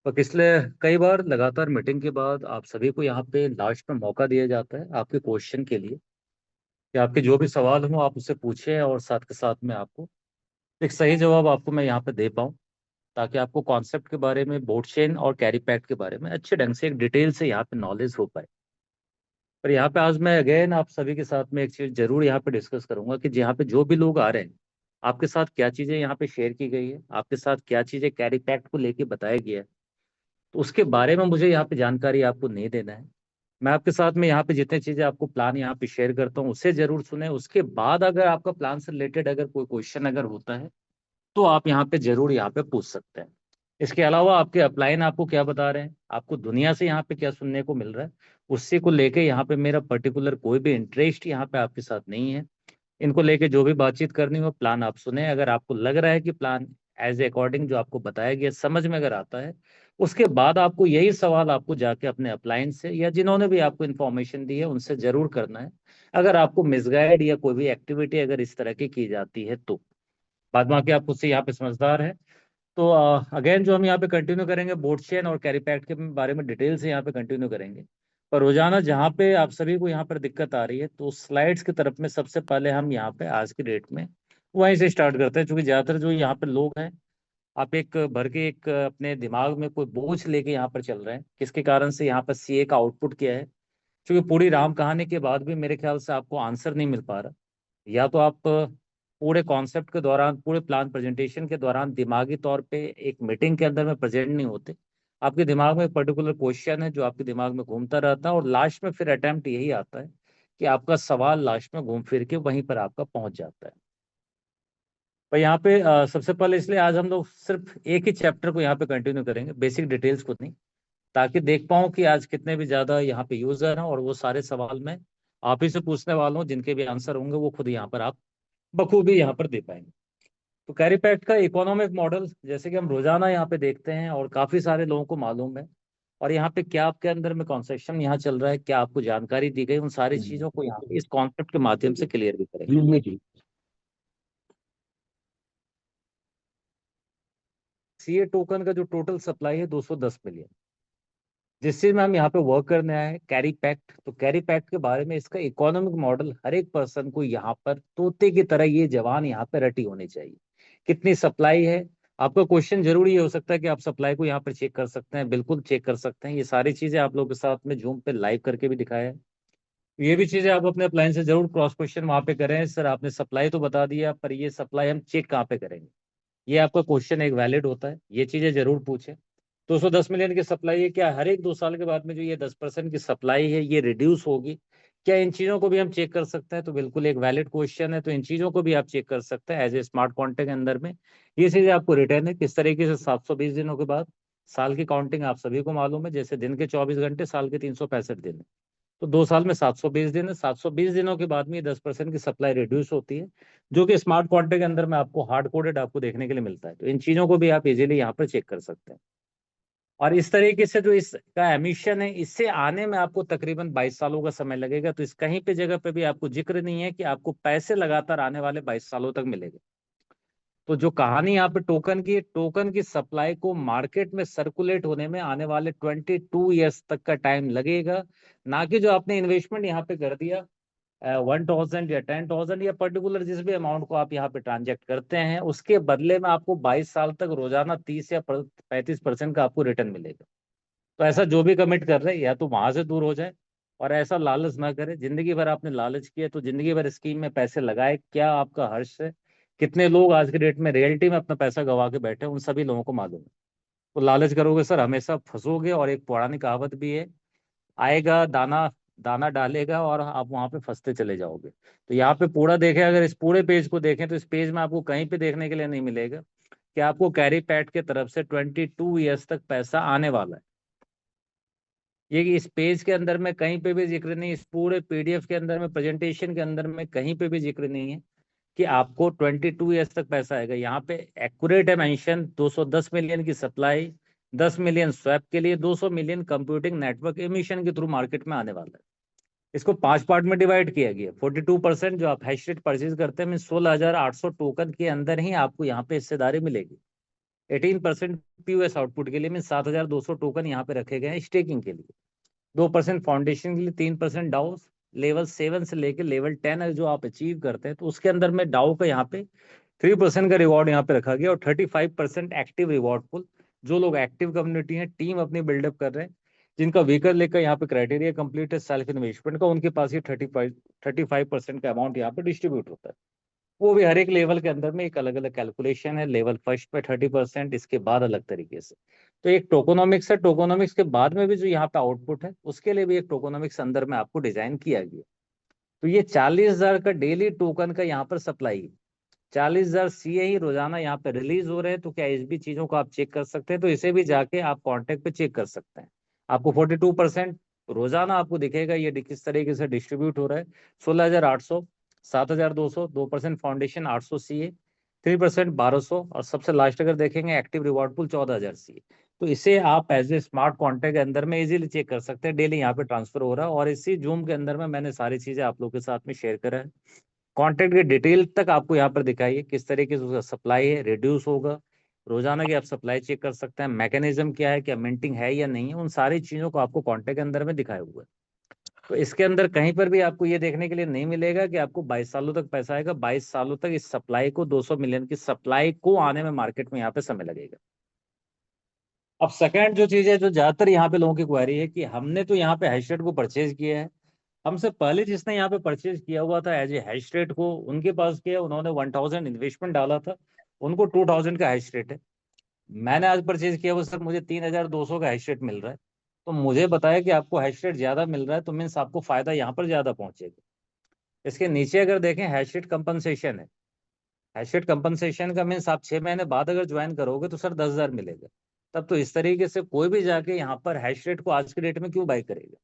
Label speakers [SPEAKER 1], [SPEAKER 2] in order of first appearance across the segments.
[SPEAKER 1] और पिछले कई बार लगातार मीटिंग के बाद आप सभी को यहाँ पे लास्ट में मौका दिया जाता है आपके क्वेश्चन के लिए, कि आपके जो भी सवाल हो आप उससे पूछें और साथ के साथ में आपको एक सही जवाब आपको मैं यहाँ पे दे पाऊँ, ताकि आपको कॉन्सेप्ट के बारे में, बोर्ड चेन और कैरी पैक के बारे में अच्छे ढंग से एक डिटेल से यहाँ पे नॉलेज हो पाए। पर यहाँ पे आज मैं अगेन आप सभी के साथ में एक चीज़ जरूर यहाँ पे डिस्कस करूंगा कि यहाँ पे जो भी लोग आ रहे हैं, आपके साथ क्या चीज़ें यहाँ पे शेयर की गई है, आपके साथ क्या चीज़ें कैरी पैक को लेके बताया गया है, तो उसके बारे में मुझे यहाँ पे जानकारी आपको नहीं देना है। मैं आपके साथ में यहाँ पे जितनी चीजें आपको प्लान यहाँ पे शेयर करता हूँ उसे जरूर सुने। उसके बाद अगर आपका प्लान से रिलेटेड अगर कोई क्वेश्चन अगर होता है तो आप यहाँ पे जरूर यहाँ पे पूछ सकते हैं। इसके अलावा आपके अपलाइन आपको क्या बता रहे हैं, आपको दुनिया से यहाँ पे क्या सुनने को मिल रहा है, उससे को लेके यहाँ पे मेरा पर्टिकुलर कोई भी इंटरेस्ट यहाँ पे आपके साथ नहीं है। इनको लेके जो भी बातचीत करनी हो प्लान आप सुने। अगर आपको लग रहा है कि प्लान एज ए अकॉर्डिंग जो आपको बताया गया समझ में अगर आता है, उसके बाद आपको यही सवाल आपको जाके अपने अपलाइन से या जिन्होंने भी आपको इन्फॉर्मेशन दी है उनसे जरूर करना है। अगर आपको मिसगाइड या कोई भी एक्टिविटी अगर इस तरह की जाती है तो बाद बाकी आप उससे यहाँ पे समझदार है। तो अगेन जो हम यहाँ पे कंटिन्यू करेंगे बोर्ड चेन और कैरी पैक के बारे में डिटेल से यहाँ पे कंटिन्यू करेंगे। पर रोजाना जहाँ पे आप सभी को यहाँ पर दिक्कत आ रही है तो स्लाइड्स की तरफ में सबसे पहले हम यहाँ पे आज की डेट में वहीं से स्टार्ट करते हैं, क्योंकि ज़्यादातर जो यहाँ पे लोग हैं आप एक भर के एक अपने दिमाग में कोई बोझ लेके यहाँ पर चल रहे हैं, किसके कारण से यहाँ पर सीए का आउटपुट क्या है। क्योंकि पूरी राम कहानी के बाद भी मेरे ख्याल से आपको आंसर नहीं मिल पा रहा। या तो आप पूरे कॉन्सेप्ट के दौरान, पूरे प्लान प्रेजेंटेशन के दौरान दिमागी तौर पे एक मीटिंग के अंदर में प्रेजेंट नहीं होते, आपके दिमाग में एक पर्टिकुलर क्वेश्चन है जो आपके दिमाग में घूमता रहता है और लास्ट में फिर अटेम्प्ट यही आता है कि आपका सवाल लास्ट में घूम फिर के वहीं पर आपका पहुंच जाता है। पर यहाँ पे सबसे पहले इसलिए आज हम लोग सिर्फ एक ही चैप्टर को यहाँ पे कंटिन्यू करेंगे, बेसिक डिटेल्स को नहीं, ताकि देख पाऊँ कि आज कितने भी ज़्यादा यहाँ पे यूजर हैं और वो सारे सवाल मैं आप ही से पूछने वाला हूँ, जिनके भी आंसर होंगे वो खुद यहाँ पर आप बखूबी यहाँ पर दे पाएंगे। तो कैरी पैक का इकोनॉमिक मॉडल जैसे कि हम रोजाना यहाँ पे देखते हैं और काफी सारे लोगों को मालूम है, और यहाँ पे क्या आपके अंदर में कॉन्सेप्शन यहाँ चल रहा है, क्या आपको जानकारी दी गई, उन सारी चीजों को यहाँ पे इस कॉन्सेप्ट के माध्यम से क्लियर भी करेंगे। सीए टोकन का जो टोटल सप्लाई है 210 मिलियन, जिस चीज में हम यहाँ पे वर्क करने आए हैं कैरी पैक्ट। तो कैरी पैक्ट के बारे में इसका इकोनॉमिक मॉडल हर एक पर्सन को यहाँ पर तोते की तरह ये जवान यहाँ पे रटी होनी चाहिए। कितनी सप्लाई है, आपका क्वेश्चन जरूर ये हो सकता है कि आप सप्लाई को यहाँ पर चेक कर सकते हैं, बिल्कुल चेक कर सकते हैं। ये सारी चीजें आप लोगों के साथ में जूम पे लाइव करके भी दिखाया है। ये भी चीजें आप अपने अप्लायंस से जरूर क्रॉस क्वेश्चन वहां पे करें, सर आपने सप्लाई तो बता दिया पर ये सप्लाई हम चेक कहाँ पे करेंगे। ये आपका क्वेश्चन एक वैलिड होता है, ये चीजें जरूर पूछें। 210 मिलियन की सप्लाई है, क्या हर एक 2 साल के बाद में जो ये 10% की सप्लाई है ये रिड्यूस होगी, क्या इन चीजों को भी हम चेक कर सकते हैं। तो बिल्कुल एक वैलिड क्वेश्चन है, तो इन चीजों को भी आप चेक कर सकते हैं एज ए स्मार्ट कॉन्ट्रैक्ट के अंदर में। ये चीजें आपको रिटर्न है किस तरीके से 720 दिनों के बाद, साल की काउंटिंग आप सभी को मालूम है, जैसे दिन के 24 घंटे, साल के 365 दिन है। तो 2 साल में 720 दिन है, 720 दिनों के बाद में 10% की सप्लाई रिड्यूस होती है, जो कि स्मार्ट कॉन्ट्रैक्ट के अंदर में आपको हार्ड कोडेड आपको देखने के लिए मिलता है। तो इन चीजों को भी आप इजीली यहाँ पर चेक कर सकते हैं। और इस तरीके से जो इसका एमिशन है, इससे आने में आपको तकरीबन 22 सालों का समय लगेगा। तो इस कहीं पे जगह पे भी आपको जिक्र नहीं है कि आपको पैसे लगातार आने वाले 22 सालों तक मिलेगा। तो जो कहानी यहाँ पे टोकन की सप्लाई को मार्केट में सर्कुलेट होने में आने वाले 22 ईयर्स तक का टाइम लगेगा। ना कि जो आपने इन्वेस्टमेंट यहाँ पे कर दिया 1000 या 10,000 या पर्टिकुलर जिस भी अमाउंट को आप यहाँ पे ट्रांजेक्ट करते हैं, उसके बदले में आपको 22 साल तक रोजाना 30 या 35% का आपको रिटर्न मिलेगा। तो ऐसा जो भी कमिट कर रहे हैं या तो वहां से दूर हो जाए, और ऐसा लालच ना करें। जिंदगी भर आपने लालच किया तो जिंदगी भर स्कीम में पैसे लगाए, क्या आपका हर्ष है। कितने लोग आज के डेट में रियलिटी में अपना पैसा गवा के बैठे हैं, उन सभी लोगों को मालूम है। तो लालच करोगे सर हमेशा फंसोगे, और एक पुरानी कहावत भी है, आएगा दाना, दाना डालेगा और आप वहां पे फंसते चले जाओगे। तो यहाँ पे पूरा देखें, अगर इस पूरे पेज को देखें तो इस पेज में आपको कहीं पे देखने के लिए नहीं मिलेगा कि आपको कैरी पैट के तरफ से 22 ईयर्स तक पैसा आने वाला है। ये कि इस पेज के अंदर में कहीं पे भी जिक्र नहीं, इस पूरे पीडीएफ के अंदर में, प्रेजेंटेशन के अंदर में कहीं पे भी जिक्र नहीं है कि आपको 22 ईयर्स तक पैसा आएगा। यहाँ पे एक्यूरेट है मेंशन 210 मिलियन की सप्लाई, 10 मिलियन स्वैप के लिए, 200 मिलियन कंप्यूटिंग नेटवर्क एमिशन के थ्रू मार्केट में आने वाला है। इसको 5 पार्ट में डिवाइड किया गया। 42% जो आप हैश रेट परचेज करते हैं, 16,800 टोकन के अंदर ही आपको यहाँ पे हिस्सेदारी मिलेगी। 18% पीओएस आउटपुट के लिए, मीन 7,200 टोकन यहाँ पे रखे गए हैं स्टेकिंग के लिए, 2% फाउंडेशन के लिए, 3% डाउ। लेवल 7 से लेके लेवल 10 जो आप अचीव करते हैं तो उसके अंदर में डाउ का यहाँ पे 3% का रिवॉर्ड यहाँ पे रखा गया, और 35% एक्टिव रिवॉर्ड पुल। जो लोग एक्टिव कम्युनिटी है, टीम अपनी बिल्डअप कर रहे हैं, जिनका व्हीकल लेकर यहाँ पे क्राइटेरिया कंप्लीट है सेल्फ इन्वेस्टमेंट का, उनके पास ये 35% का अमाउंट यहाँ पे डिस्ट्रीब्यूट होता है। वो भी हर एक लेवल के अंदर में एक अलग अलग कैलकुलेशन है। लेवल फर्स्ट पे 30%, इसके बाद अलग तरीके से। तो एक टोकोनॉमिक्स है, टोकोनॉमिक्स के बाद में भी जो यहाँ पे आउटपुट है उसके लिए भी एक टोकोनॉमिक्स अंदर में आपको डिजाइन किया गया। तो ये 40,000 का डेली टोकन का यहाँ पर सप्लाई है। 40,000 सीए ही रोजाना यहाँ पे रिलीज हो रहे हैं। तो क्या इस भी चीजों को आप चेक कर सकते हैं, तो इसे भी जाके आप कॉन्टेक्ट पे चेक कर सकते हैं। आपको 42% रोजाना आपको दिखेगा ये किस तरीके से डिस्ट्रीब्यूट हो रहा है। 16,800, 7,200, 2% फाउंडेशन 800 सीए, 3% 1,200, और सबसे लास्ट अगर देखेंगे एक्टिव रिवॉर्ड पुल 14,000 सीए। तो इसे आप एज ए स्मार्ट कॉन्टैक्ट के अंदर में इजीली चेक कर सकते हैं, डेली यहाँ पे ट्रांसफर हो रहा है। और इसी जूम के अंदर में मैंने सारी चीजें आप लोग के साथ में शेयर करा है। कॉन्ट्रैक्ट के डिटेल तक आपको यहाँ पर दिखाइए, किस तरीके से उसका सप्लाई है, रिड्यूस होगा। रोजाना की आप सप्लाई चेक कर सकते हैं, मैकेनिज्म क्या है, क्या मिंटिंग है या नहीं है, उन सारी चीजों को आपको कॉन्ट्रैक्ट के अंदर में दिखाया हुआ है। तो इसके अंदर कहीं पर भी आपको ये देखने के लिए नहीं मिलेगा कि आपको 22 सालों तक पैसा आएगा। 22 सालों तक इस सप्लाई को, 200 मिलियन की सप्लाई को आने में मार्केट में यहाँ पे समय लगेगा। अब सेकंड जो चीज है, जो ज्यादातर यहाँ पे लोगों की क्वेरी है कि हमने तो यहाँ पे हैशरेट को परचेज किया है, हमसे पहले जिसने यहाँ पे परचेज किया हुआ था एज ए हैश रेट को, उनके पास किया, उन्होंने 1,000 इन्वेस्टमेंट डाला था, उनको 2,000 का हैश रेट है। मैंने आज परचेज किया हुआ सर, मुझे 3,200 का हैश रेट मिल रहा है। तो मुझे बताया कि आपको हैश रेट ज्यादा मिल रहा है, तो मीन्स आपको फायदा यहाँ पर ज्यादा पहुंचेगा। इसके नीचे अगर देखें, हैश रेट कंपनसेशन है। हैश रेट कंपनसेशन का मीन्स आप 6 महीने बाद अगर ज्वाइन करोगे तो सर 10,000 मिलेगा। तब तो इस तरीके से कोई भी जाके यहाँ पर हैश रेट को आज के डेट में क्यों बाई करेगा।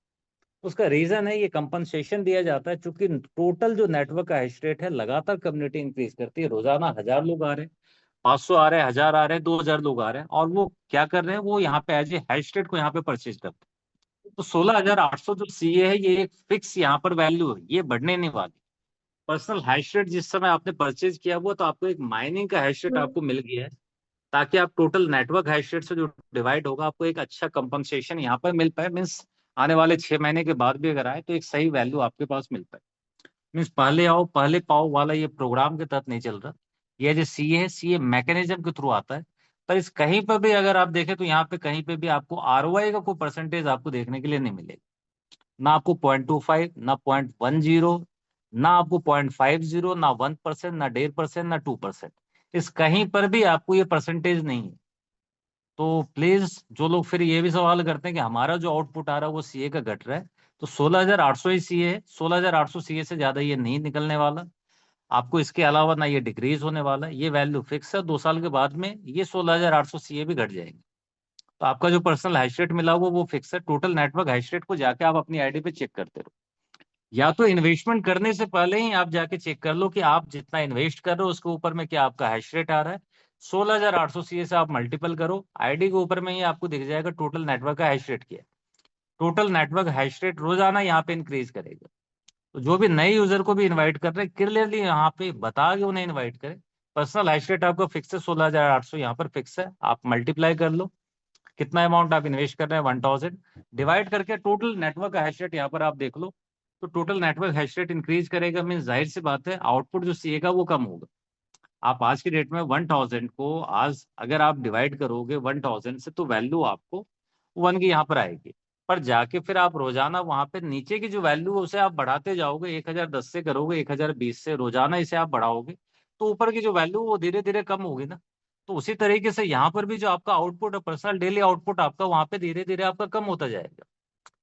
[SPEAKER 1] उसका रीजन है, ये कंपनसेशन दिया जाता है क्योंकि टोटल जो नेटवर्क का हैश रेट है, लगातार कम्युनिटी इंक्रीज करती है। रोजाना 1,000 लोग आ रहे हैं, 500 आ रहे हैं, 1,000 आ रहे हैं, 2,000 लोग आ रहे हैं, और वो क्या कर रहे हैं, वो यहाँ पे एज ए हैश रेट को यहाँ पे परचेज करते हैं। तो 16,800 जो सीए है, ये एक फिक्स यहाँ पर वैल्यू है, ये बढ़ने नहीं वाली। पर्सनल हैश रेट जिस समय आपने परचेज किया हुआ, तो आपको एक माइनिंग का हैश रेट आपको मिल गया है, ताकि आप टोटल नेटवर्क हैश रेट से जो डिवाइड होगा, आपको एक अच्छा कंपनसेशन यहाँ पर मिल पाए। मीन्स आने वाले 6 महीने के बाद भी अगर आए तो एक सही वैल्यू आपके पास मिल पाए। मीन्स पहले आओ पहले पाओ वाला ये प्रोग्राम के तहत नहीं चल रहा। ये जो सीए है, सीए मैकेनिज्म के थ्रू आता है। पर इस कहीं पर भी अगर आप देखें तो यहाँ पे कहीं पे भी आपको आरओआई का कोई परसेंटेज आपको देखने के लिए नहीं मिलेगा। ना आपको 0.25, ना 0.10, ना आपको 0.50, ना 1%, ना 1.5%, ना 2%। इस कहीं पर भी आपको ये परसेंटेज नहीं है। तो प्लीज, जो लोग फिर ये भी सवाल करते हैं कि हमारा जो आउटपुट आ रहा है वो सीए का घट रहा है, तो 16,800 ही सीए है। 16,800 सीए से ज्यादा ये नहीं निकलने वाला। आपको इसके अलावा ना ये डिक्रीज होने वाला है, ये वैल्यू फिक्स है। 2 साल के बाद में ये 16,800 सीए भी घट जाएंगे। तो आपका जो पर्सनल हैश रेट मिला हुआ वो फिक्स है। टोटल नेटवर्क हैश रेट को जाके आप अपनी आईडी पे चेक करते रहो, या तो इन्वेस्टमेंट करने से पहले ही आप जाके चेक कर लो कि आप जितना इन्वेस्ट कर रहे हो उसके ऊपर में क्या आपका हैश रेट आ रहा है। 16,800 सीए से आप मल्टीपल करो, आईडी के ऊपर में ही आपको दिख जाएगा टोटल नेटवर्क का हैश रेट क्या है। टोटल नेटवर्क हैश रेट रोजाना यहाँ पे इंक्रीज करेगा। तो जो भी नए यूजर को भी इन्वाइट कर रहे हैं, क्लियरली यहाँ पे बता के उन्हें इन्वाइट करें। पर्सनल हैश रेट आपका फिक्स है, 16,800 यहाँ पर फिक्स है। आप मल्टीप्लाई कर लो, कितना अमाउंट आप इन्वेस्ट कर रहे हैं, 1,000 डिवाइड करके टोटल नेटवर्क हैश रेट यहाँ पर आप देख लो। तो total network hash rate increase करेगा, मीन जाहिर सी बात है आउटपुट जो सीए का वो कम होगा। आप आज की डेट में 1,000 को आज अगर आप डिवाइड करोगे 1,000 से, तो वैल्यू आपको 1 की यहाँ पर आएगी। पर जाके फिर आप रोजाना वहां पे नीचे की जो वैल्यू है उसे आप बढ़ाते जाओगे, 1,010 से करोगे, 1,020 से, रोजाना इसे आप बढ़ाओगे, तो ऊपर की जो वैल्यू वो धीरे धीरे कम होगी ना। तो उसी तरीके से यहाँ पर भी जो आपका आउटपुट है, पर्सनल डेली आउटपुट आपका वहां पे धीरे धीरे आपका कम होता जाएगा।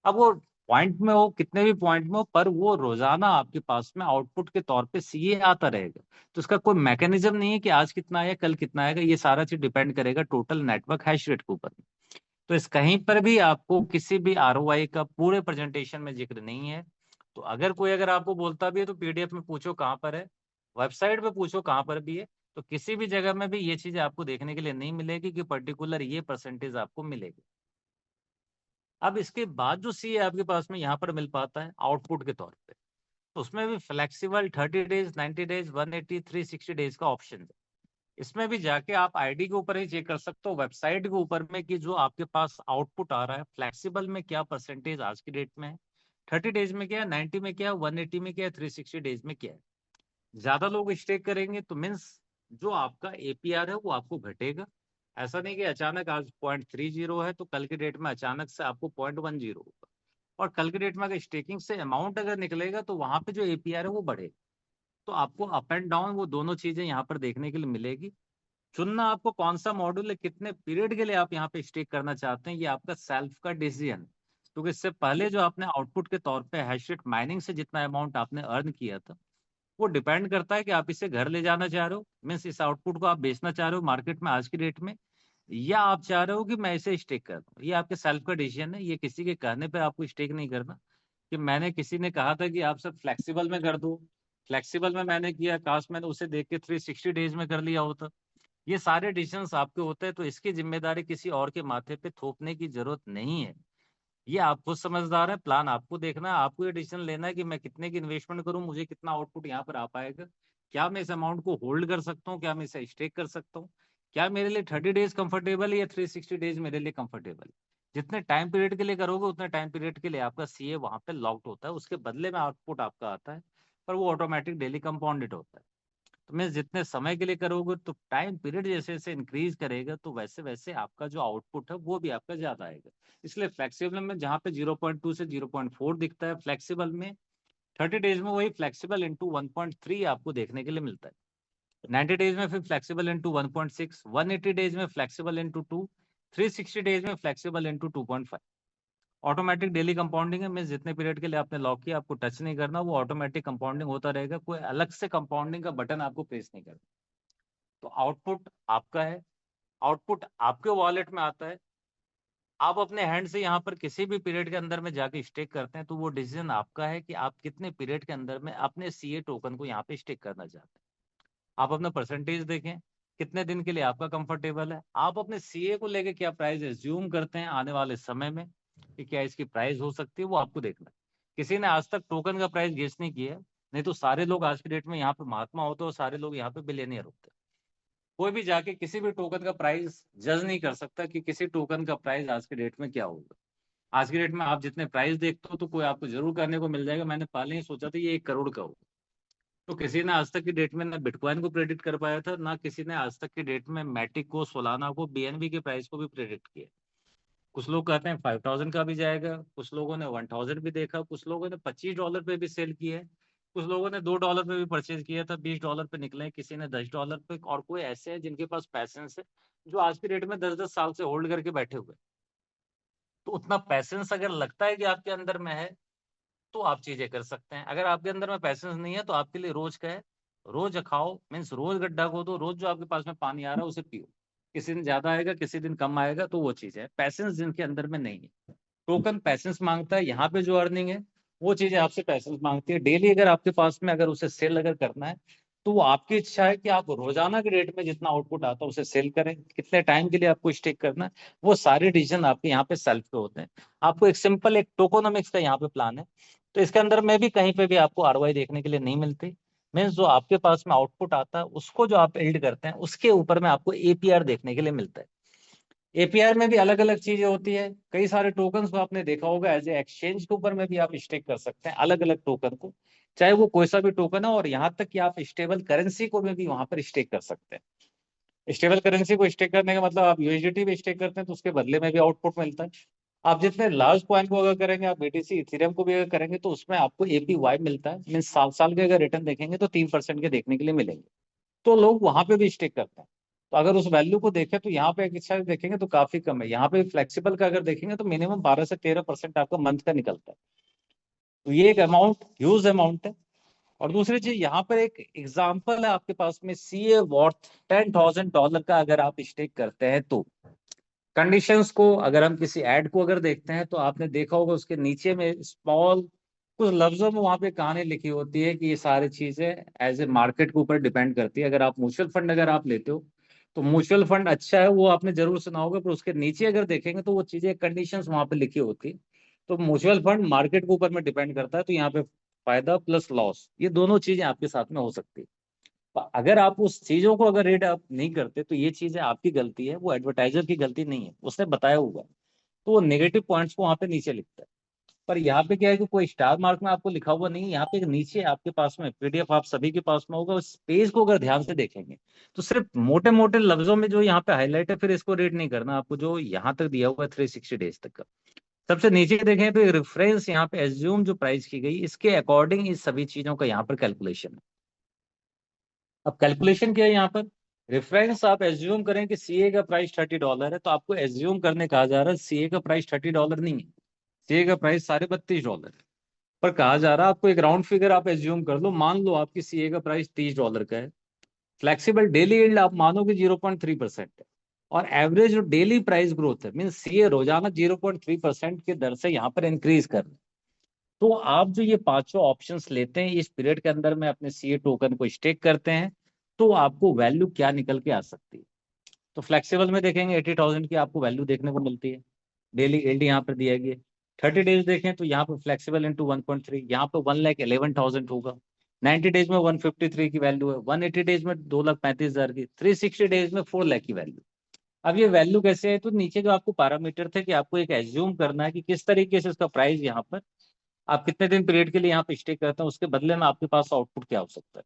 [SPEAKER 1] अब वो पॉइंट में हो, कितने भी पॉइंट में हो, पर वो रोजाना आपके पास में आउटपुट के तौर पे सीए आता रहेगा। तो इसका कोई मैकेनिज्म नहीं है कि आज कितना आएगा कल कितना आएगा, ये सारा चीज डिपेंड करेगा टोटल नेटवर्क हैश रेट के ऊपर। तो इस कहीं पर भी आपको किसी भी आरओआई का पूरे प्रेजेंटेशन में जिक्र नहीं है। तो अगर कोई अगर आपको बोलता भी है तो पीडीएफ में पूछो कहाँ पर है, वेबसाइट पे पूछो कहाँ पर भी है। तो किसी भी जगह में भी ये चीजें आपको देखने के लिए नहीं मिलेगी कि पर्टिकुलर ये परसेंटेज आपको मिलेगी। अब इसके बाद जो सी आपके पास में यहाँ पर मिल पाता है आउटपुट के तौर पे, तो उसमें भी फ्लेक्सिबल 30 डेज, 90 डेज, 180, 360 डेज का ऑप्शन है। इसमें भी जाके आप आईडी के ऊपर ही चेक कर सकते हो, वेबसाइट के ऊपर में, कि जो आपके पास आउटपुट आ रहा है फ्लेक्सिबल में क्या परसेंटेज आज की डेट में है, 30 डेज में क्या है, 90 में क्या है, 180 में क्या है, 360 डेज में क्या है। ज्यादा लोग स्टेक करेंगे तो मीन्स जो आपका एपीआर है वो आपको घटेगा। ऐसा नहीं कि अचानक आज 0.30 है तो कल की डेट में अचानक से आपको 0.10 होगा। और कल की डेट में अगर स्टेकिंग से अमाउंट अगर निकलेगा तो वहां पे जो एपीआर है वो बढ़ेगा। तो आपको अप एंड डाउन वो दोनों चीजें यहाँ पर देखने के लिए मिलेगी। चुनना आपको कौन सा मॉड्यूल है, कितने पीरियड के लिए आप यहाँ पे स्टेक करना चाहते हैं, ये आपका सेल्फ का डिसीजन। क्योंकि इससे पहले जो आपने आउटपुट के तौर पे हैश रेट माइनिंग से जितना अमाउंट आपने अर्न किया था, वो डिपेंड करता है कि आप इसे घर ले जाना चाह रहे हो, मीन्स इस आउटपुट को आप बेचना चाह रहे हो मार्केट में आज की डेट में, या आप चाह रहे हो कि मैं इसे स्टेक कर दूं। ये आपके सेल्फ का डिसीजन है, ये किसी के कहने पे आपको स्टेक नहीं करना। कि मैंने किसी ने कहा था कि आप सब फ्लेक्सिबल में कर दो, फ्लेक्सिबल में मैंने किया, काश मैंने उसे देख के 360 डेज में कर लिया होता। ये सारे डिसीजंस आपके होते हैं, तो इसकी जिम्मेदारी किसी और के माथे पे थोपने की जरूरत नहीं है। ये आप खुद समझदार है, प्लान आपको देखना है, आपको ये डिसीजन लेना है कि मैं कितने की इन्वेस्टमेंट करूं, मुझे कितना आउटपुट यहाँ पर आ पाएगा, क्या मैं इस अमाउंट को होल्ड कर सकता हूँ, क्या मैं इसे स्टेक कर सकता हूँ, क्या मेरे लिए 30 डेज कंफर्टेबल है या 360 डेज मेरे लिए कंफर्टेबल है। जितने टाइम पीरियड के लिए करोगे उतने टाइम पीरियड के लिए आपका सीए वहां पे लॉक्ड होता है, उसके बदले में आउटपुट आपका आता है, पर वो ऑटोमेटिक डेली कंपाउंडेड होता है। तो मैं जितने समय के लिए करोगे तो टाइम पीरियड जैसे जैसे इंक्रीज करेगा तो वैसे वैसे आपका जो आउटपुट है वो भी आपका ज्यादा आएगा। इसलिए फ्लेक्सिबल में जहाँ पे 0.2 से 0.4 दिखता है, फ्लेक्सिबल में 30 डेज में वही फ्लेक्सिबल इंटू 1.3 आपको देखने के लिए मिलता है। 90 डेज में फिर फ्लेक्सिबल इंटू 1.6, 180 डेज में फ्लेक्सिबल इंटू 2, 360 डेज में flexible into 2.5। Automatic daily compounding है, मीन जितने पीरियड के लिए आपने लॉक किया आपको टच नहीं करना, वो ऑटोमेटिक कंपाउंडिंग होता रहेगा, कोई अलग से कंपाउंडिंग का बटन आपको प्रेस नहीं करना। तो आउटपुट आपका है, आउटपुट आपके वॉलेट में आता है, आप अपने हैंड से यहाँ पर किसी भी पीरियड के अंदर में जाके स्टेक करते हैं तो वो डिसीजन आपका है कि आप कितने पीरियड के अंदर में अपने सीए टोकन को यहाँ पे स्टेक करना चाहते हैं। आप अपना परसेंटेज देखें, कितने दिन के लिए आपका कंफर्टेबल है, आप अपने सीए को लेके क्या प्राइस एज्यूम करते हैं आने वाले समय में कि क्या इसकी प्राइस हो सकती है, वो आपको देखना है। किसी ने आज तक टोकन का प्राइस गेस नहीं किया, नहीं तो सारे लोग आज की डेट में यहाँ पे महात्मा होते और सारे लोग यहाँ पे बिलियनियर होते। कोई भी जाके किसी भी टोकन का प्राइस जज नहीं कर सकता कि किसी टोकन का प्राइस आज के डेट में क्या होगा। आज की डेट में आप जितने प्राइस देखते हो तो कोई आपको जरूर करने को मिल जाएगा, मैंने पहले ही सोचा था ये 1 करोड़ का होगा। तो किसी ने आज तक की डेट में ना बिटकॉइन को प्रेडिक्ट कर पाया था, ना किसी ने आज तक की डेट में मैटिक को, सोलाना को, बीएनबी के प्राइस को भी प्रेडिक्ट किया। कुछ लोग कहते हैं 5000 का भी जाएगा, कुछ लोगों ने 1000 भी देखा, कुछ लोगों ने $25 पे भी सेल किया है, कुछ लोगों ने $2 पे भी परचेज किया था, $20 पे निकले, किसी ने $10 पे, और कोई ऐसे हैं जिनके पास पैसेंस है जो आज की डेट में 10-10 साल से होल्ड करके बैठे हुए। तो उतना पैसेंस अगर लगता है कि आपके अंदर में है तो आप चीजें कर सकते हैं। अगर आपके अंदर में पैसेंस नहीं है तो आपके लिए रोज का है, रोज खाओ, मीन्स रोज गड्ढा खोदो, रोज जो आपके पास में पानी आ रहा है उसे पियो। किसी दिन ज्यादा आएगा, किसी दिन कम आएगा, तो वो चीज है। पैसेंस जिनके अंदर में नहीं है, टोकन पैसेंस मांगता है, यहाँ पे जो अर्निंग है वो चीजें आपसे पैसेंस मांगती है। डेली अगर आपके पास में अगर उसे सेल अगर करना है तो वो आपकी इच्छा है कि आप रोजाना के रेट में जितना आउटपुट आता है उसे सेल करें, कितने टाइम के लिए आपको स्टेक करना है, वो सारे डिसीजन आपके यहाँ पे सेल्फ पे होते हैं। आपको एक सिंपल एक टोकोनॉमिक्स का यहाँ पे प्लान है, तो इसके अंदर में भी कहीं पे भी आपको आरओआई देखने के लिए नहीं मिलती। मीन्स जो आपके पास में आउटपुट आता है उसको जो आप एल्ड करते हैं उसके ऊपर में आपको एपीआर देखने के लिए मिलता है। एपीआर में भी अलग अलग चीजें होती है, कई सारे टोकन को आपने देखा होगा एज ए एक्सचेंज के ऊपर में भी आप स्टेक कर सकते हैं अलग अलग टोकन को, चाहे वो कोई सा भी टोकन है, और यहाँ तक कि आप स्टेबल करेंसी को भी वहां पर स्टेक कर सकते हैं। स्टेबल करेंसी को स्टेक करने का मतलब आप यूएसडीटी भी स्टेक करते हैं तो उसके बदले में भी आउटपुट मिलता है। आप जितने लार्ज कॉइन को अगर करेंगे, आप बीटीसी इथेरियम को भी अगर करेंगे तो उसमें आपको एपीवाई मिलता है, मीन साल साल के अगर रिटर्न देखेंगे तो 3% के देखने के लिए मिलेंगे। तो लोग वहां पे भी स्टेक करते हैं। तो अगर उस वैल्यू को देखें तो यहाँ पे एक अच्छा देखेंगे तो काफी कम है, यहाँ पे फ्लेक्सिबल का अगर देखेंगे तो मिनिमम 12 से 13% आपका मंथ का निकलता है। तो ये एक अमाउंट ह्यूज अमाउंट है। और दूसरी चीज यहाँ पर एक एग्जाम्पल है आपके पास में, सीए वर्थ $10,000 का अगर आप स्टेक करते हैं तो कंडीशंस को अगर हम किसी ऐड को अगर देखते हैं तो आपने देखा होगा उसके नीचे में स्मॉल कुछ लफ्जों में वहां पे कहानी लिखी होती है कि ये सारी चीजें एज ए मार्केट के ऊपर डिपेंड करती है। अगर आप म्यूचुअल फंड अगर आप लेते हो तो म्यूचुअल फंड अच्छा है, वो आपने जरूर सुना होगा, पर उसके नीचे अगर देखेंगे तो वो चीजें कंडीशंस वहां पे लिखी होती है। तो म्यूचुअल फंड मार्केट के ऊपर में डिपेंड करता है, तो यहाँ पे फायदा प्लस लॉस ये दोनों चीजें आपके साथ में हो सकती है। अगर आप उस चीजों को अगर रेट आप नहीं करते तो ये चीजें आपकी गलती है, वो एडवर्टाइजर की गलती नहीं है, उसने बताया हुआ है। तो वो नेगेटिव पॉइंट्स को वहां पे नीचे लिखता है। पर यहाँ पे क्या है कि कोई स्टार मार्क में आपको लिखा हुआ नहीं है, यहाँ पे एक नीचे आपके पास में पीडीएफ आप सभी के पास में होगा, उस पेज को अगर ध्यान से देखेंगे तो सिर्फ मोटे मोटे लफ्जों में जो यहाँ पे हाईलाइट है, फिर इसको रेट नहीं करना आपको, जो यहाँ तक दिया हुआ है 360 डेज तक का। सबसे नीचे देखें तो रेफरेंस यहाँ पे एज्यूम जो प्राइस की गई इसके अकॉर्डिंग इस सभी चीजों का यहाँ पर कैलकुलेशन है। अब कैलकुलेशन क्या है यहाँ पर, रेफरेंस आप एज्यूम करें कि सीए का प्राइस $30 है, तो आपको एज्यूम करने कहा जा रहा है सीए का प्राइस $30 नहीं है, सीए का प्राइस $32.5 है। पर कहा जा रहा है आपको एक राउंड फिगर आप एज्यूम कर लो, मान लो आपकी सीए का प्राइस $30 का है। फ्लेक्सिबल डेली यील्ड आप मानोगे 0.3% है, और एवरेज जो डेली प्राइस ग्रोथ है मीन सीए रोजाना 0.3% के दर से यहाँ पर इंक्रीज कर रहे हैं। तो आप जो ये पांचों ऑप्शंस लेते हैं इस पीरियड के अंदर में अपने सीए टोकन को स्टेक करते हैं, तो आपको वैल्यू क्या निकल के आ सकती है। तो फ्लेक्सिबल में देखेंगे 80,000 की आपको वैल्यू देखने को मिलती है, डेली एलडी यहाँ पर दिया गया है। 30 डेज देखें तो यहाँ पर फ्लेक्सिबल इंटू 1.3, यहाँ पे 1,11,000 होगा। 90 डेज में 153 की वैल्यू है, 180 डेज में 2,35,000 की, 360 डेज में 4 लाख की वैल्यू। अब ये वैल्यू कैसे है, तो नीचे जो आपको पैरामीटर थे कि आपको एक एज्यूम करना है कि किस तरीके से इसका प्राइस यहाँ पर आप कितने दिन पीरियड के लिए यहाँ पे स्टेक करते हैं, उसके बदले में आपके पास आउटपुट क्या हो सकता है।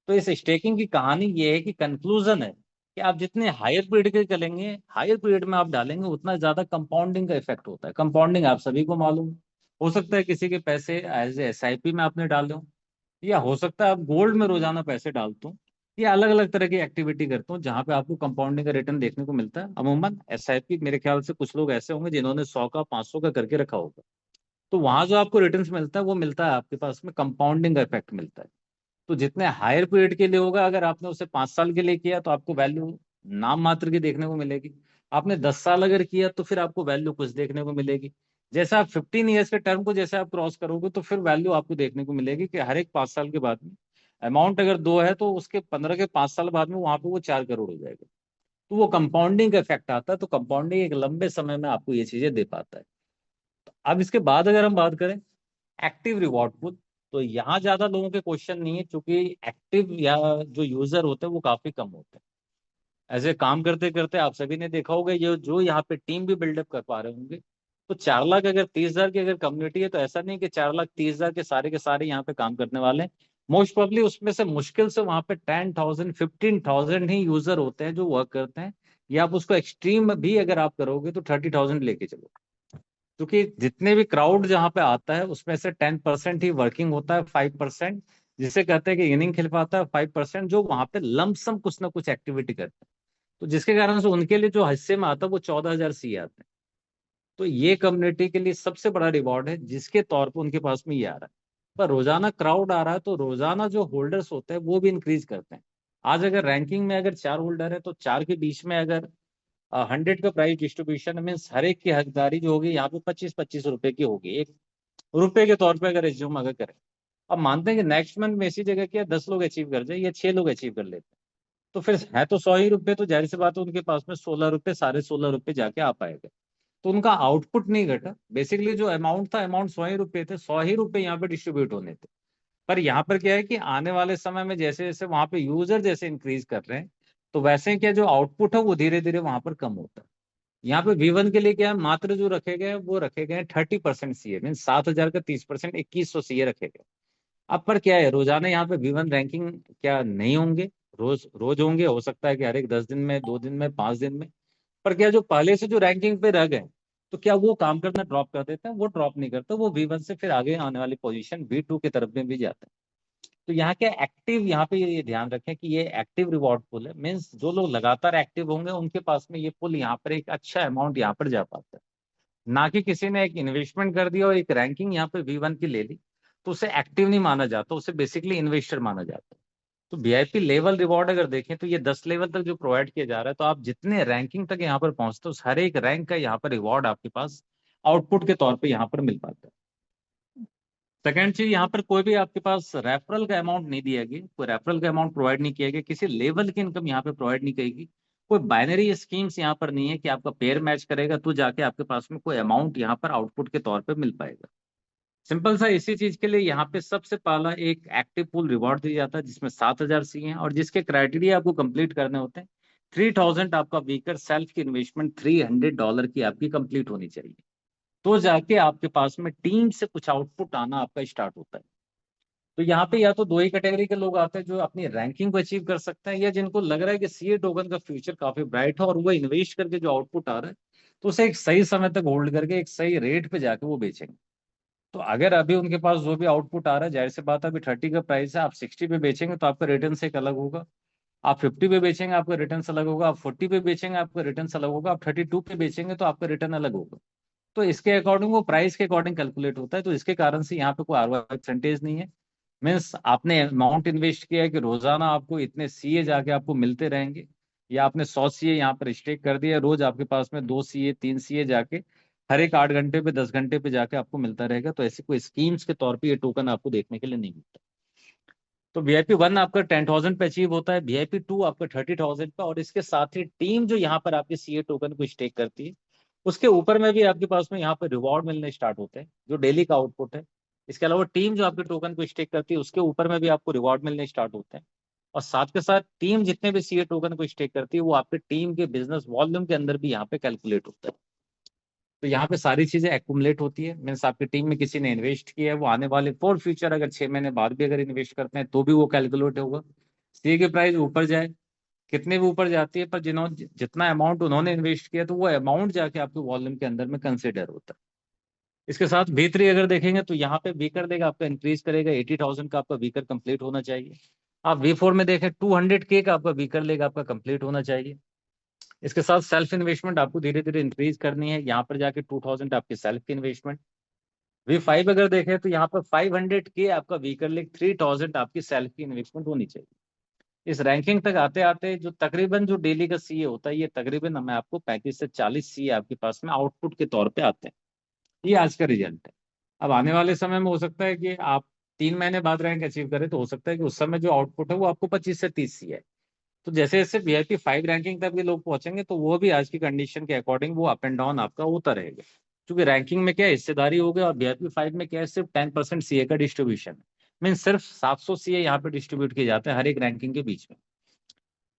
[SPEAKER 1] तो इस स्टेकिंग की कहानी ये है कि कंक्लूजन है कि आप जितने हायर पीरियड के चलेंगे, हायर पीरियड में आप डालेंगे, उतना ज्यादा कंपाउंडिंग का इफेक्ट होता है। कंपाउंडिंग आप सभी को मालूम है। हो सकता है किसी के पैसे एज एसआईपी में आपने डाले हो, या हो सकता है आप गोल्ड में रोजाना पैसे डालते हो, या अलग अलग तरह की एक्टिविटी करते हो जहां पे आपको कंपाउंडिंग का रिटर्न देखने को मिलता है। अमूमन एसआईपी मेरे ख्याल से कुछ लोग ऐसे होंगे जिन्होंने 100 का 500 का करके रखा होगा, तो वहां जो आपको रिटर्न्स मिलता है वो मिलता है आपके पास में कंपाउंडिंग का इफेक्ट मिलता है। तो जितने हायर पीरियड के लिए होगा, अगर आपने उसे 5 साल के लिए किया तो आपको वैल्यू नाम मात्र की देखने को मिलेगी। आपने 10 साल अगर किया तो फिर आपको वैल्यू कुछ देखने को मिलेगी। जैसे आप 15 ईयर्स के टर्म को जैसे आप क्रॉस करोगे तो फिर वैल्यू आपको देखने को मिलेगी कि हर एक 5 साल के बाद में अमाउंट अगर 2 है तो उसके 15 के 5 साल बाद में वहां पे वो 4 करोड़ हो जाएगा। तो वो कंपाउंडिंग का इफेक्ट आता है, तो कंपाउंडिंग एक लंबे समय में आपको ये चीजें दे पाता है। अब इसके बाद अगर हम बात करें एक्टिव रिवॉर्ड पूल, तो यहाँ ज्यादा लोगों के क्वेश्चन नहीं है, क्योंकि एक्टिव या जो यूजर होते हैं वो काफी कम होते हैं। ऐसे काम करते करते आप सभी ने देखा होगा ये जो यहाँ पे टीम भी बिल्डअप कर पा रहे होंगे, तो 4 लाख अगर 30,000 की अगर कम्युनिटी है, तो ऐसा नहीं कि 4,30,000 के सारे यहाँ पे काम करने वाले हैं। मोस्ट प्रोबेबली उसमें से मुश्किल से वहां पे 10,000 15,000 ही यूजर होते हैं जो वर्क करते हैं, या आप उसको एक्सट्रीम भी अगर आप करोगे तो 30,000 लेके चलो। क्योंकि जितने भी क्राउड जहाँ पे आता है उसमें से 10% ही वर्किंग होता है, 5% जिसे कहते हैं कि इनिंग खेल पाता है, 5% जो वहां पे लमसम कुछ ना कुछ एक्टिविटी करता है। तो जिसके कारण से उनके लिए जो हिस्से में आता है वो 14,000 सी आते हैं। तो ये कम्युनिटी के लिए सबसे बड़ा रिवॉर्ड है जिसके तौर पर उनके पास में ये आ रहा है। पर रोजाना क्राउड आ रहा है तो रोजाना जो होल्डर्स होते हैं वो भी इंक्रीज करते हैं। आज अगर रैंकिंग में अगर 4 होल्डर है तो 4 के बीच में अगर 100 का प्राइस डिस्ट्रीब्यूशन मीन्स हर एक की हकदारी जो होगी यहाँ पे 25-25 रुपए की होगी, 1 रुपए के तौर पे अगर एज्यूम अगर करें। अब मानते हैं कि नेक्स्ट मंथ में इसी जगह क्या 10 लोग अचीव कर जाए या 6 लोग अचीव कर लेते हैं, तो फिर है तो 100 ही रुपए, तो जाहिर सी बात है उनके पास में 16 रुपए, साढ़े 16 रुपए जाके आ पाएगा। तो उनका आउटपुट नहीं घटा, बेसिकली जो अमाउंट था अमाउंट 100 ही रुपए थे, 100 ही रुपए यहाँ पे डिस्ट्रीब्यूट होने थे। पर यहाँ पर क्या है कि आने वाले समय में जैसे जैसे वहां पे यूजर जैसे इंक्रीज कर रहे हैं, तो वैसे ही क्या जो आउटपुट है वो धीरे धीरे वहां पर कम होता है। यहाँ पे V1 के लिए क्या है, मात्र जो रखे गए हैं वो रखे गए हैं 30% सीए, मीन 7,000 का 30% 2,100 सीए रखे गए। अब पर क्या है, रोजाना यहाँ पे V1 रैंकिंग क्या नहीं होंगे, रोज रोज होंगे, हो सकता है कि हर एक 10 दिन में, 2 दिन में, 5 दिन में। पर क्या जो पहले से जो रैंकिंग पे रह गए, तो क्या वो काम करना ड्रॉप कर देते हैं, वो ड्रॉप नहीं करते, वो V1 से फिर आगे आने वाली पोजीशन V2 की तरफ में भी जाते हैं। तो यहाँ क्या एक्टिव, यहाँ पे ये ध्यान रखें कि ये एक्टिव रिवॉर्ड पुल है, मीन्स जो लोग लगातार एक्टिव होंगे उनके पास में ये पुल यहाँ पर एक अच्छा अमाउंट यहाँ पर जा पाता है। ना कि किसी ने एक इन्वेस्टमेंट कर दिया और एक रैंकिंग यहाँ पे V1 की ले ली, तो उसे एक्टिव नहीं माना जाता, उसे बेसिकली इन्वेस्टर माना जाता है। तो वीआईपी लेवल रिवॉर्ड अगर देखें तो ये 10 लेवल तक जो प्रोवाइड किया जा रहा है, तो आप जितने रैंकिंग तक यहाँ पर पहुंचते हो उस हर एक रैंक का यहाँ पर रिवॉर्ड आपके पास आउटपुट के तौर पर यहाँ पर मिल पाता है। सेकेंड चीज, यहाँ पर कोई भी आपके पास रेफरल का अमाउंट नहीं दिया गया, कोई रेफरल का अमाउंट प्रोवाइड नहीं किया गया, किसी लेवल की इनकम यहाँ पे प्रोवाइड नहीं करेगी। कोई बाइनरी स्कीम्स यहाँ पर नहीं है कि आपका पेयर मैच करेगा तो जाके आपके पास में कोई अमाउंट यहाँ पर आउटपुट के तौर पे मिल पाएगा। सिंपल सा इसी चीज के लिए यहाँ पे सबसे पहला एक एक्टिव पूल रिवॉर्ड दिया जाता है जिसमें 7,000 सी हैं और जिसके क्राइटेरिया आपको कंप्लीट करने होते हैं। 3,000 आपका वीकर सेल्फ की इन्वेस्टमेंट $300 की आपकी कंप्लीट होनी चाहिए, तो जाके आपके पास में टीम से कुछ आउटपुट आना आपका स्टार्ट होता है। तो यहाँ पे या तो दो ही कैटेगरी के लोग आते हैं जो अपनी रैंकिंग को अचीव कर सकते हैं, या जिनको लग रहा है कि सीए टोकन का फ्यूचर काफी ब्राइट है और वो इन्वेस्ट करके जो आउटपुट आ रहा है तो उसे एक सही समय तक होल्ड करके एक सही रेट पे जाके वो बेचेंगे। तो अगर अभी उनके पास जो भी आउटपुट आ रहा है, जाहिर सी बात है अभी 30 का प्राइस है, आप 60 पे बेचेंगे तो आपका रिटर्न से एक अलग होगा। आप 50 पे बेचेंगे आपका रिटर्न अलग होगा। आप 40 पे बेचेंगे आपका रिटर्न अलग होगा। आप 32 पे बेचेंगे तो आपका रिटर्न अलग होगा। तो इसके अकॉर्डिंग वो प्राइस के अकॉर्डिंग कैलकुलेट होता है। तो इसके कारण से यहाँ पे कोई आरओआई परसेंटेज नहीं है। मीन्स आपने अमाउंट इन्वेस्ट किया है कि रोजाना आपको इतने सीए जाके आपको मिलते रहेंगे, या आपने 100 सीए यहाँ पर स्टेक कर दिया, रोज आपके पास में 2 सीए 3 सीए जाके हर एक 8 घंटे पे 10 घंटे पे जाके आपको मिलता रहेगा। तो ऐसी कोई स्कीम्स के तौर पे ये टोकन आपको देखने के लिए नहीं मिलता। तो VIP 1 आपका 10,000 पे अचीव होता है, VIP 2 आपका 30,000 पे, और इसके साथ ही टीम जो यहाँ पर आपके सीए टोकन को स्टेक करती है उसके ऊपर में भी आपके पास में यहाँ पर रिवॉर्ड मिलने स्टार्ट होते हैं जो डेली का आउटपुट है। इसके अलावा टीम जो आपके टोकन को स्टेक करती है उसके ऊपर में भी आपको रिवॉर्ड मिलने स्टार्ट होते हैं। और साथ के साथ टीम जितने भी सीए टोकन को स्टेक करती है वो आपके टीम के बिजनेस वॉल्यूम के अंदर भी यहाँ पे कैलकुलेट होता है। तो यहाँ पे सारी चीजें एक्यूमुलेट होती है। मीन्स आपकी टीम में किसी ने इन्वेस्ट किया है, वो आने वाले फॉर फ्यूचर अगर 6 महीने बाद भी अगर इन्वेस्ट करते हैं तो भी वो कैलकुलेट होगा। सी की प्राइस ऊपर जाए, कितने भी ऊपर जाती है, पर जिन्होंने जितना अमाउंट उन्होंने इन्वेस्ट किया तो वो अमाउंट जाके आपके वॉल्यूम के अंदर में कंसिडर होता है। इसके साथ V3 अगर देखेंगे तो यहाँ पे वीकर देगा आपका इंक्रीज करेगा, 80,000 का आपका वीकर कंप्लीट होना चाहिए। आप V4 में देखें 200K का आपका वीकर लेगा आपका कंप्लीट होना चाहिए। इसके साथ सेल्फ इन्वेस्टमेंट आपको धीरे धीरे इंक्रीज करनी है, यहाँ पर जाके 2,000 आपकी सेल्फ की इन्वेस्टमेंट। V5 अगर देखें तो यहाँ पर 500K आपका व्हीकल लेग 3,000 आपकी सेल्फ की इन्वेस्टमेंट होनी चाहिए। इस रैंकिंग तक आते आते जो तकरीबन जो डेली का सीए होता है ये तकरीबन हमें आपको 35 से 40 सीए आपके पास में आउटपुट के तौर पे आते हैं। ये आज का रिजल्ट है। अब आने वाले समय में हो सकता है कि आप 3 महीने बाद रैंक अचीव करें, तो हो सकता है कि उस समय जो आउटपुट है वो आपको 25 से 30 सीए है। तो जैसे जैसे VIP 5 रैंकिंग तक भी लोग पहुंचेंगे तो वो भी आज की कंडीशन के अकॉर्डिंग वो अप एंड डाउन आपका होता रहेगा। क्योंकि रैंकिंग में क्या है, हिस्सेदारी हो गया, और VIP 5 में क्या है, सिर्फ 10% सीए का डिस्ट्रीब्यूशन है। मीन सिर्फ 700 सीए यहाँ पे डिस्ट्रीब्यूट किए जाते हैं हर एक रैंकिंग के बीच में।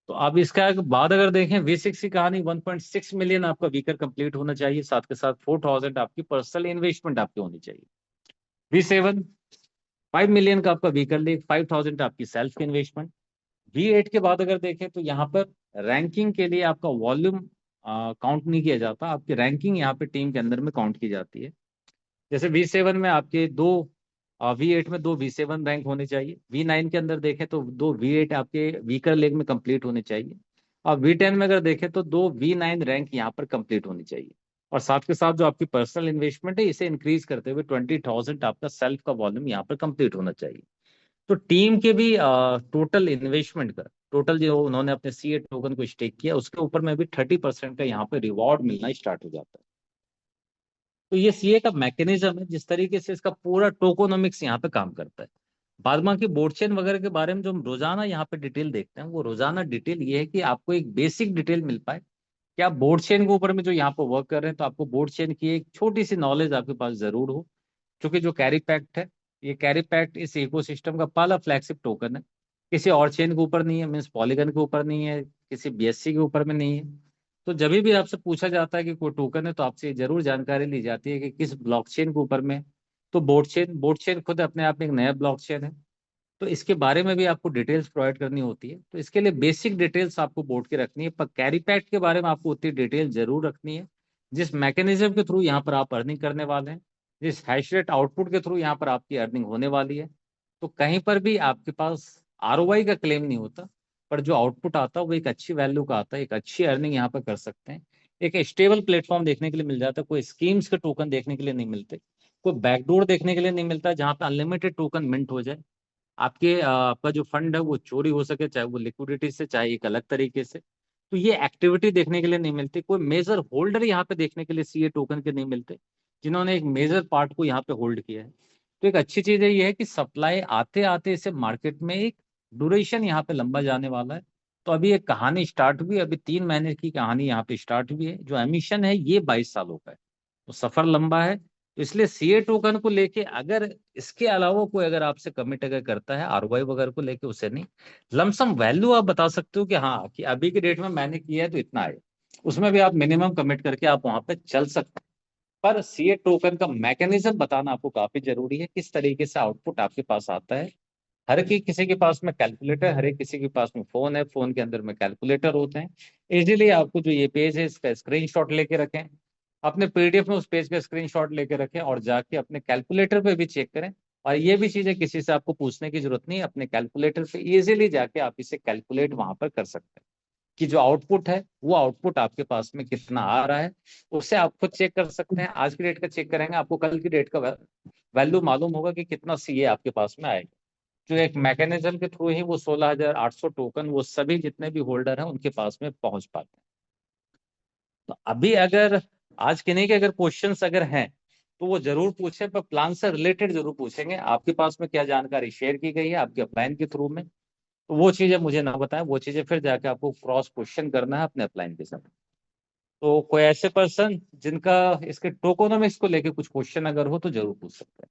[SPEAKER 1] तो अब इसका बाद अगर देखें V6 की कहानी, 1.6 मिलियन आपका वीकर कंप्लीट होना चाहिए, साथ के साथ 4,000 आपकी पर्सनल इन्वेस्टमेंट आपकी होनी चाहिए। V7 5 मिलियन का आपका व्हीकल ले, 5,000 आपकी सेल्फ इन्वेस्टमेंट। V8 के बाद अगर देखें तो यहाँ पर रैंकिंग के लिए आपका वॉल्यूम काउंट नहीं किया जाता, आपकी रैंकिंग यहाँ पे टीम के अंदर में काउंट की जाती है। जैसे V7 में आपके दो, V8 में दो V7 रैंक होने चाहिए। V9 के अंदर देखें तो दो V8 आपके वीकर लेग में कंप्लीट होने चाहिए। और V10 में अगर देखें तो दो V9 रैंक यहाँ पर कंप्लीट होनी चाहिए। और साथ के साथ जो आपकी पर्सनल इन्वेस्टमेंट है इसे इंक्रीज करते हुए 20,000 आपका सेल्फ का वॉल्यूम यहाँ पर कंप्लीट होना चाहिए। तो टीम के भी टोटल इन्वेस्टमेंट का, टोटल जो उन्होंने अपने सीए टोकन को स्टेक किया उसके ऊपर में भी 30% का यहाँ पे रिवॉर्ड मिलना स्टार्ट हो जाता है। तो ये सीए का मैकेनिज्म है जिस तरीके से इसका पूरा टोकोनॉमिक्स यहाँ पे काम करता है। बाद बाकी बोर्ड चेन वगैरह के बारे में जो हम रोजाना यहाँ पे डिटेल देखते हैं वो रोजाना डिटेल ये है कि आपको एक बेसिक डिटेल मिल पाए कि आप बोर्ड चेन के ऊपर में जो यहाँ पे वर्क कर रहे हैं तो आपको बोर्ड चेन की एक छोटी सी नॉलेज आपके पास जरूर हो। क्योंकि जो कैरी पैक्ट है, ये कैरी पैक्ट इस इकोसिस्टम का पहला फ्लैगशिप टोकन है। किसी और चेन के ऊपर नहीं है, मीन्स पॉलीगन के ऊपर नहीं है, किसी BSC के ऊपर में नहीं है। तो जब भी आपसे पूछा जाता है कि कोई टोकन है तो आपसे ये जरूर जानकारी ली जाती है कि किस ब्लॉकचेन के ऊपर में। तो बोर्ड चेन खुद अपने आप में एक नया ब्लॉकचेन है। तो इसके बारे में भी आपको डिटेल्स प्रोवाइड करनी होती है। तो इसके लिए बेसिक डिटेल्स आपको बोर्ड की रखनी है, पर कैरी पैक्ट के बारे में आपको उतनी डिटेल जरूर रखनी है जिस मैकेनिज्म के थ्रू यहाँ पर आप अर्निंग करने वाले हैं, जिस हैश रेट आउटपुट के थ्रू यहाँ पर आपकी अर्निंग होने वाली है। तो कहीं पर भी आपके पास ROI का क्लेम नहीं होता, पर जो आउटपुट आता है वो एक अच्छी वैल्यू का आता है, एक अच्छी अर्निंग यहाँ पर कर सकते हैं। एक स्टेबल प्लेटफॉर्म देखने के लिए मिल जाता है, कोई स्कीम्स के टोकन देखने के लिए नहीं मिलते, कोई बैकडोर देखने के लिए नहीं मिलता जहाँ पे अनलिमिटेड टोकन मिंट हो जाए, आपका जो फंड है वो चोरी हो सके, चाहे वो लिक्विडिटी से चाहे एक अलग तरीके से। तो ये एक्टिविटी देखने के लिए नहीं मिलती, कोई मेजर होल्डर यहाँ पे देखने के लिए सीए टोकन के नहीं मिलते जिन्होंने एक मेजर पार्ट को यहाँ पे होल्ड किया है। तो एक अच्छी चीज है ये है कि सप्लाई आते आते इसे मार्केट में एक ड्यूरेशन यहाँ पे लंबा जाने वाला है। तो अभी एक कहानी स्टार्ट हुई, अभी 3 महीने की कहानी यहाँ पे स्टार्ट हुई है। जो एमिशन है ये 22 सालों का है, तो सफर लंबा है। तो इसलिए सीए टोकन को लेके अगर इसके अलावा कोई अगर आपसे कमिट अगर करता है आरओआई वगैरह को लेके, उसे नहीं, लमसम वैल्यू आप बता सकते हो कि हाँ कि अभी के डेट में मैंने किया है तो इतना है, उसमें भी आप मिनिमम कमिट करके आप वहां पे चल सकते हैं। पर सीए टोकन का मैकेनिज्म बताना आपको काफी जरूरी है, किस तरीके से आउटपुट आपके पास आता है। हर किसी के पास में कैलकुलेटर, हर एक किसी के पास में फोन है, फोन के अंदर में कैलकुलेटर होते हैं। इजीली आपको जो ये पेज है इसका स्क्रीनशॉट लेके रखें, अपने पीडीएफ में उस पेज का स्क्रीनशॉट लेके रखें और जाके अपने कैलकुलेटर पे भी चेक करें। और ये भी चीजें किसी से आपको पूछने की जरूरत नहीं है, अपने कैलकुलेटर पे इजीली जाके आप इसे कैलकुलेट वहां पर कर सकते हैं कि जो आउटपुट है वो आउटपुट आपके पास में कितना आ रहा है। उससे आप खुद चेक कर सकते हैं, आज की डेट का चेक करेंगे आपको कल की डेट का वैल्यू मालूम होगा कि कितना सीए आपके पास में आएगा। जो एक मैकेनिज्म के थ्रू ही वो 16,800 टोकन वो सभी जितने भी होल्डर हैं उनके पास में पहुंच पाते हैं। तो अभी अगर आज के नहीं के अगर क्वेश्चंस अगर हैं तो वो जरूर पूछें, पर प्लान से रिलेटेड जरूर पूछेंगे, आपके पास में क्या जानकारी शेयर की गई है आपके प्लान के थ्रू में, तो वो चीजें मुझे ना बताएं, वो चीजें फिर जाके आपको क्रॉस क्वेश्चन करना है अपने अपलाइन के साथ। तो कोई ऐसे पर्सन जिनका इसके टोकोनॉमिक्स को लेके कुछ क्वेश्चन अगर हो तो जरूर पूछ सकते हैं।